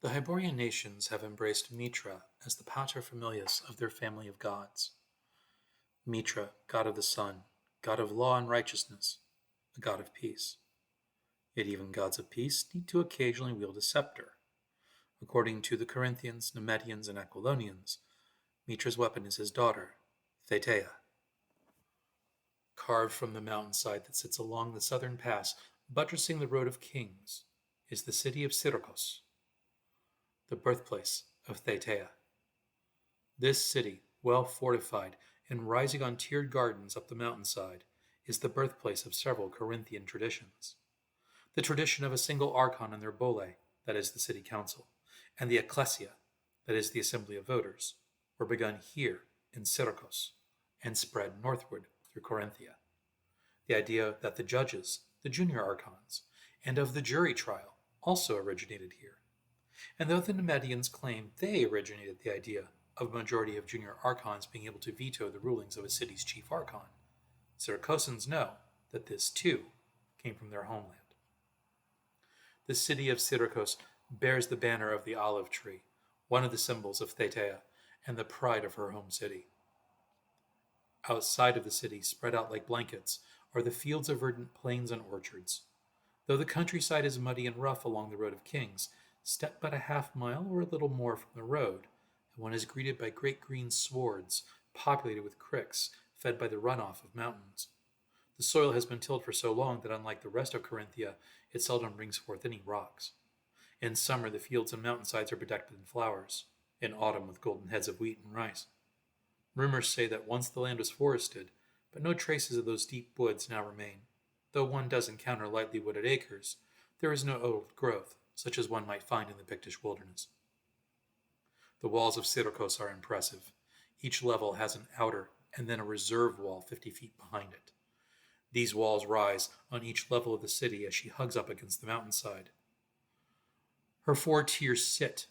The Hyborian nations have embraced Mitra as the paterfamilias of their family of gods. Mitra, god of the sun, god of law and righteousness, a god of peace. Yet even gods of peace need to occasionally wield a scepter. According to the Corinthians, Nemedians, and Aquilonians, Mitra's weapon is his daughter, Thetea. Carved from the mountainside that sits along the southern pass, buttressing the road of kings, is the city of Syricos, the birthplace of Thetea. This city, well fortified and rising on tiered gardens up the mountainside, is the birthplace of several Corinthian traditions. The tradition of a single archon and their bole, that is the city council, and the ecclesia, that is the assembly of voters, were begun here in Syracuse and spread northward through Corinthia. The idea that the judges, the junior archons, and of the jury trial also originated here. And though the Nemedians claim they originated the idea of a majority of junior archons being able to veto the rulings of a city's chief archon, Syracusans know that this too came from their homeland. The city of Syricus bears the banner of the olive tree, one of the symbols of Thetea and the pride of her home city. Outside of the city, spread out like blankets, are the fields of verdant plains and orchards. Though the countryside is muddy and rough along the Road of Kings, step but a half mile or a little more from the road, and one is greeted by great green swards, populated with cricks, fed by the runoff of mountains. The soil has been tilled for so long that unlike the rest of Corinthia, it seldom brings forth any rocks. In summer, the fields and mountainsides are bedecked with flowers, in autumn with golden heads of wheat and rice. Rumors say that once the land was forested, but no traces of those deep woods now remain. Though one does encounter lightly wooded acres, there is no old growth, such as one might find in the Pictish wilderness. The walls of Syracuse are impressive. Each level has an outer and then a reserve wall 50 feet behind it. These walls rise on each level of the city as she hugs up against the mountainside. Her 4 tiers sit,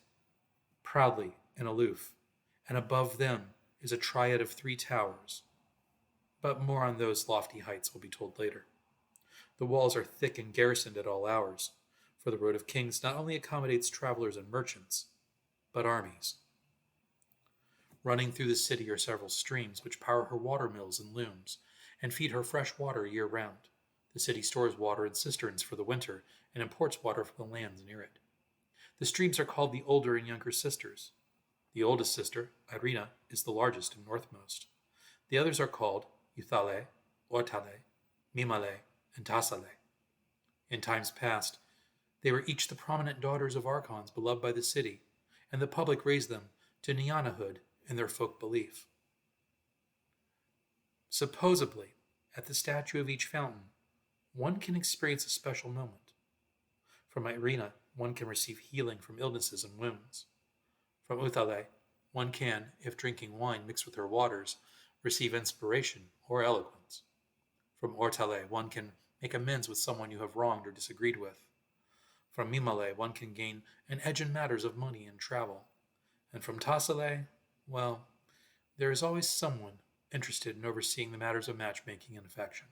proudly and aloof, and above them is a triad of 3 towers. But more on those lofty heights will be told later. The walls are thick and garrisoned at all hours, for the Road of Kings not only accommodates travelers and merchants, but armies. Running through the city are several streams which power her water mills and looms, and feed her fresh water year-round. The city stores water in cisterns for the winter and imports water from the lands near it. The streams are called the older and younger sisters. The oldest sister, Irina, is the largest and northmost. The others are called Euthale, Ortale, Mimale, and Tassale. In times past, they were each the prominent daughters of archons beloved by the city, and the public raised them to Neonahood in their folk belief. Supposedly, at the statue of each fountain, one can experience a special moment. From Irina, one can receive healing from illnesses and wounds. From Euthale, one can, if drinking wine mixed with her waters, receive inspiration or eloquence. From Ortale, one can make amends with someone you have wronged or disagreed with. From Mimale, one can gain an edge in matters of money and travel. And from Tassale, well, there is always someone interested in overseeing the matters of matchmaking and affection.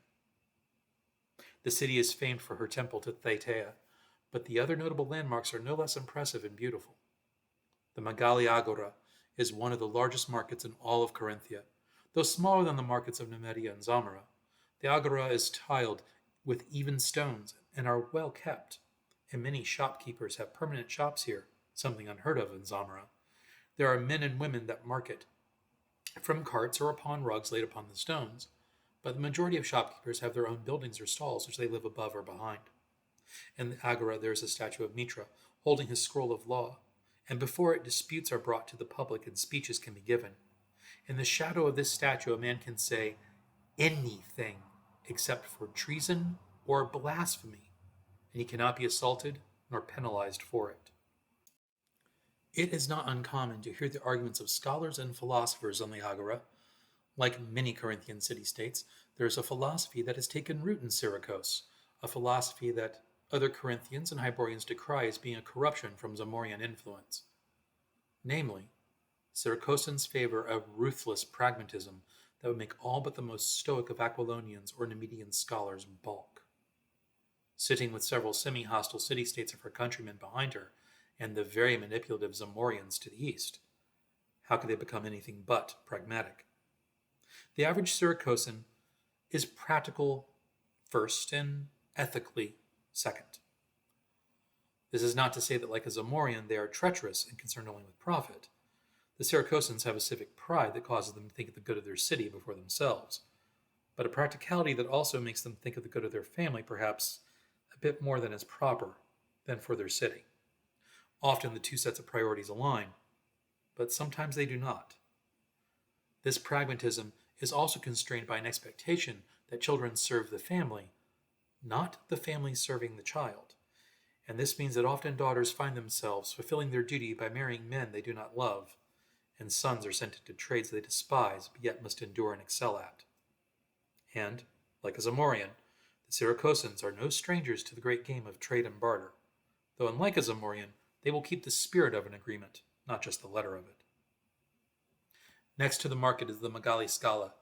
The city is famed for her temple to Thetea, but the other notable landmarks are no less impressive and beautiful. The Magali Agora is one of the largest markets in all of Corinthia. Though smaller than the markets of Numidia and Zamora, the Agora is tiled with even stones and are well kept, and many shopkeepers have permanent shops here, something unheard of in Zamora. There are men and women that market from carts or upon rugs laid upon the stones, but the majority of shopkeepers have their own buildings or stalls which they live above or behind. In the Agora there is a statue of Mitra holding his scroll of law, and before it disputes are brought to the public and speeches can be given. In the shadow of this statue a man can say anything except for treason or blasphemy, and he cannot be assaulted nor penalized for it. It is not uncommon to hear the arguments of scholars and philosophers on the Agora. Like many Corinthian city-states, there is a philosophy that has taken root in Syracuse, a philosophy that other Corinthians and Hyborians decry as being a corruption from Zamorian influence. Namely, Syracusans favor a ruthless pragmatism that would make all but the most stoic of Aquilonians or Numidian scholars balk. Sitting with several semi-hostile city-states of her countrymen behind her, and the very manipulative Zamorians to the east. How could they become anything but pragmatic? The average Syricosan is practical first and ethically second. This is not to say that, like a Zamorian, they are treacherous and concerned only with profit. The Syricosans have a civic pride that causes them to think of the good of their city before themselves, but a practicality that also makes them think of the good of their family, perhaps a bit more than is proper than for their city. Often the two sets of priorities align, but sometimes they do not. This pragmatism is also constrained by an expectation that children serve the family, not the family serving the child. And this means that often daughters find themselves fulfilling their duty by marrying men they do not love, and sons are sent into trades they despise but yet must endure and excel at. And, like a Zamorian, the Syricosans are no strangers to the great game of trade and barter, though unlike a Zamorian, they will keep the spirit of an agreement, not just the letter of it. Next to the market is the Magali Scala.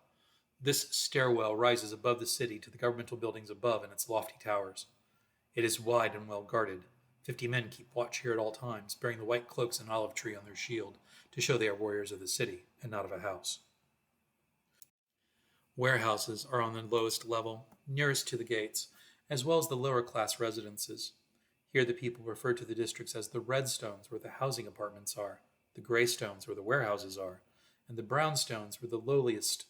This stairwell rises above the city to the governmental buildings above and its lofty towers. It is wide and well guarded. 50 men keep watch here at all times, bearing the white cloaks and olive tree on their shield to show they are warriors of the city and not of a house. Warehouses are on the lowest level, nearest to the gates, as well as the lower class residences. Here the people refer to the districts as the red stones, where the housing apartments are, the gray stones, where the warehouses are, and the brown stones, where the lowliest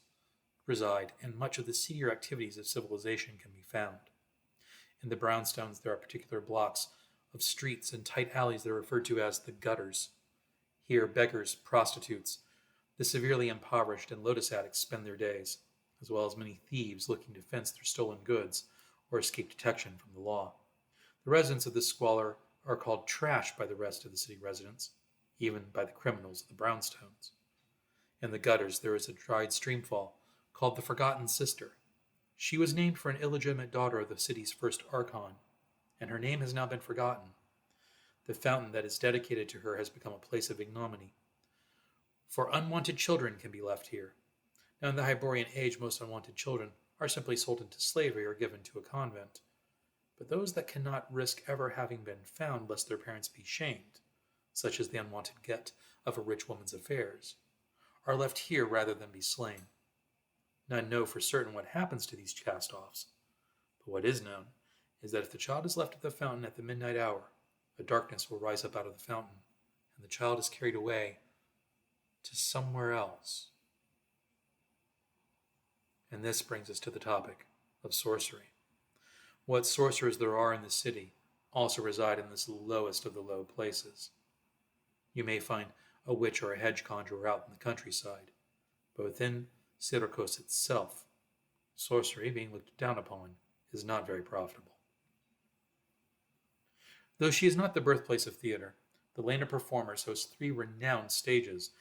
reside, and much of the seedier activities of civilization can be found. In the brownstones, there are particular blocks of streets and tight alleys that are referred to as the gutters. Here, beggars, prostitutes, the severely impoverished, and lotus addicts spend their days, as well as many thieves looking to fence their stolen goods or escape detection from the law. The residents of this squalor are called trash by the rest of the city residents, even by the criminals of the brownstones. In the gutters, there is a dried streamfall called the Forgotten Sister. She was named for an illegitimate daughter of the city's first archon, and her name has now been forgotten. The fountain that is dedicated to her has become a place of ignominy. For unwanted children can be left here. Now, in the Hyborian age, most unwanted children are simply sold into slavery or given to a convent. But those that cannot risk ever having been found lest their parents be shamed, such as the unwanted get of a rich woman's affairs, are left here rather than be slain. None know for certain what happens to these cast-offs, but what is known is that if the child is left at the fountain at the midnight hour, a darkness will rise up out of the fountain, and the child is carried away to somewhere else. And this brings us to the topic of sorcery. What sorcerers there are in the city also reside in this lowest of the low places. You may find a witch or a hedge conjurer out in the countryside, but within Syricos itself, sorcery, being looked down upon, is not very profitable. Though she is not the birthplace of theater, the Land of Performers hosts 3 renowned stages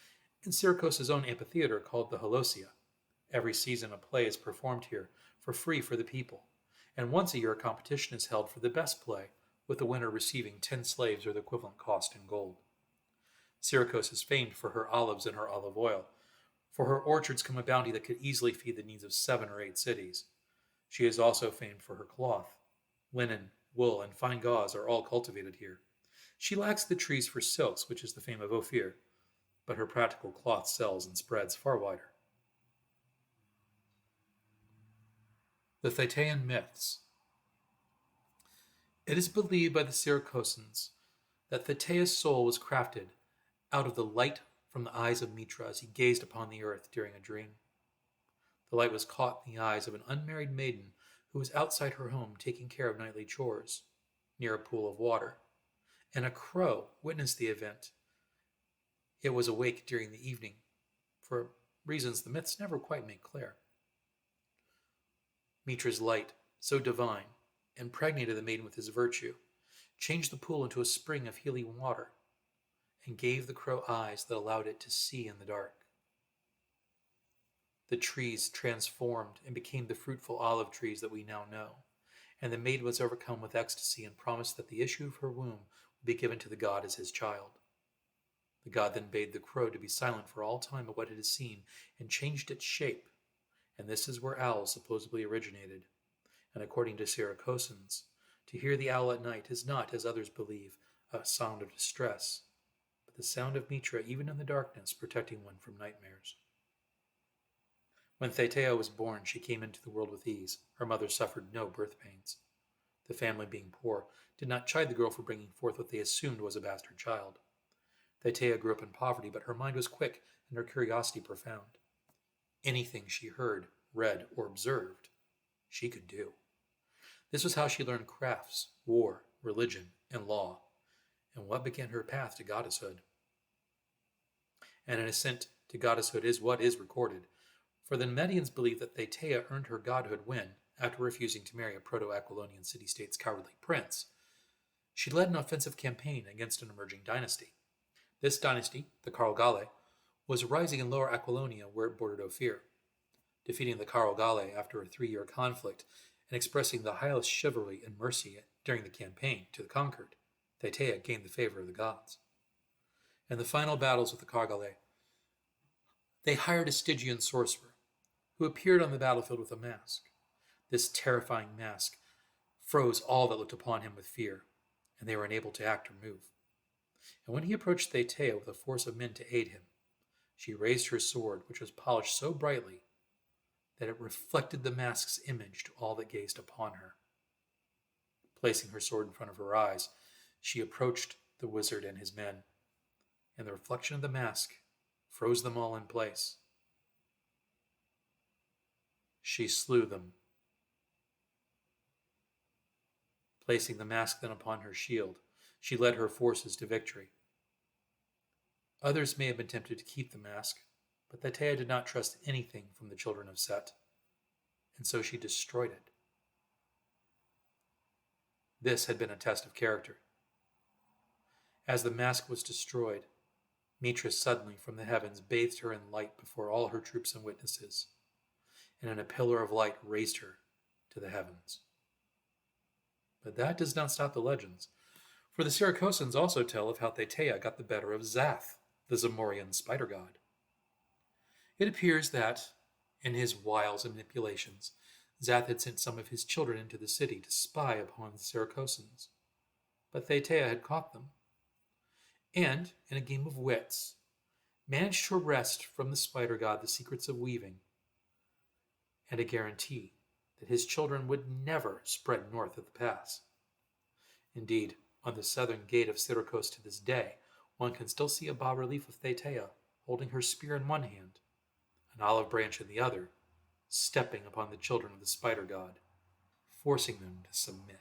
and Syricos' own amphitheater called the Holosia. Every season a play is performed here for free for the people, and once a year a competition is held for the best play, with the winner receiving 10 slaves or the equivalent cost in gold. Syricos is famed for her olives and her olive oil. For her orchards come a bounty that could easily feed the needs of 7 or 8 cities. She is also famed for her cloth. Linen, wool, and fine gauze are all cultivated here. She lacks the trees for silks, which is the fame of Ophir, but her practical cloth sells and spreads far wider. The Thytean Myths. It is believed by the Syricosans that Thytea's soul was crafted out of the light from the eyes of Mitra as he gazed upon the earth during a dream. The light was caught in the eyes of an unmarried maiden who was outside her home taking care of nightly chores, near a pool of water, and a crow witnessed the event. It was awake during the evening, for reasons the myths never quite make clear. Mitra's light, so divine, impregnated the maiden with his virtue, changed the pool into a spring of healing water, and gave the crow eyes that allowed it to see in the dark. The trees transformed and became the fruitful olive trees that we now know, and the maid was overcome with ecstasy and promised that the issue of her womb would be given to the god as his child. The god then bade the crow to be silent for all time at what it has seen and changed its shape, and this is where owls supposedly originated. And according to Syricosans, to hear the owl at night is not, as others believe, a sound of distress, but the sound of Mitra, even in the darkness, protecting one from nightmares. When Thetea was born, she came into the world with ease. Her mother suffered no birth pains. The family, being poor, did not chide the girl for bringing forth what they assumed was a bastard child. Thetea grew up in poverty, but her mind was quick and her curiosity profound. Anything she heard, read, or observed, she could do. This was how she learned crafts, war, religion, and law, and what began her path to goddesshood. And an ascent to goddesshood is what is recorded, for the Medians believe that Thetea earned her godhood when, after refusing to marry a Proto-Aquilonian city-state's cowardly prince, she led an offensive campaign against an emerging dynasty. This dynasty, the Carl was rising in Lower Aquilonia where it bordered Ophir. Defeating the Carl after a 3-year conflict and expressing the highest chivalry and mercy during the campaign to the conquered, Thetea gained the favor of the gods. In the final battles with the Carl they hired a Stygian sorcerer who appeared on the battlefield with a mask. This terrifying mask froze all that looked upon him with fear, and they were unable to act or move. And when he approached Thetea with a force of men to aid him, she raised her sword, which was polished so brightly that it reflected the mask's image to all that gazed upon her. Placing her sword in front of her eyes, she approached the wizard and his men, and the reflection of the mask froze them all in place. She slew them. Placing the mask then upon her shield, she led her forces to victory. Others may have been tempted to keep the mask, but Thetea did not trust anything from the children of Set, and so she destroyed it. This had been a test of character. As the mask was destroyed, Mitra suddenly from the heavens bathed her in light before all her troops and witnesses, and in a pillar of light raised her to the heavens. But that does not stop the legends, for the Syricosans also tell of how Thetea got the better of Zath, the Zamorian spider god. It appears that, in his wiles and manipulations, Zath had sent some of his children into the city to spy upon the Syricosans, but Thetea had caught them, and, in a game of wits, managed to wrest from the spider god the secrets of weaving and a guarantee that his children would never spread north of the pass. Indeed, on the southern gate of Syricos to this day, one can still see a bas-relief of Thetea holding her spear in one hand, an olive branch in the other, stepping upon the children of the spider god, forcing them to submit.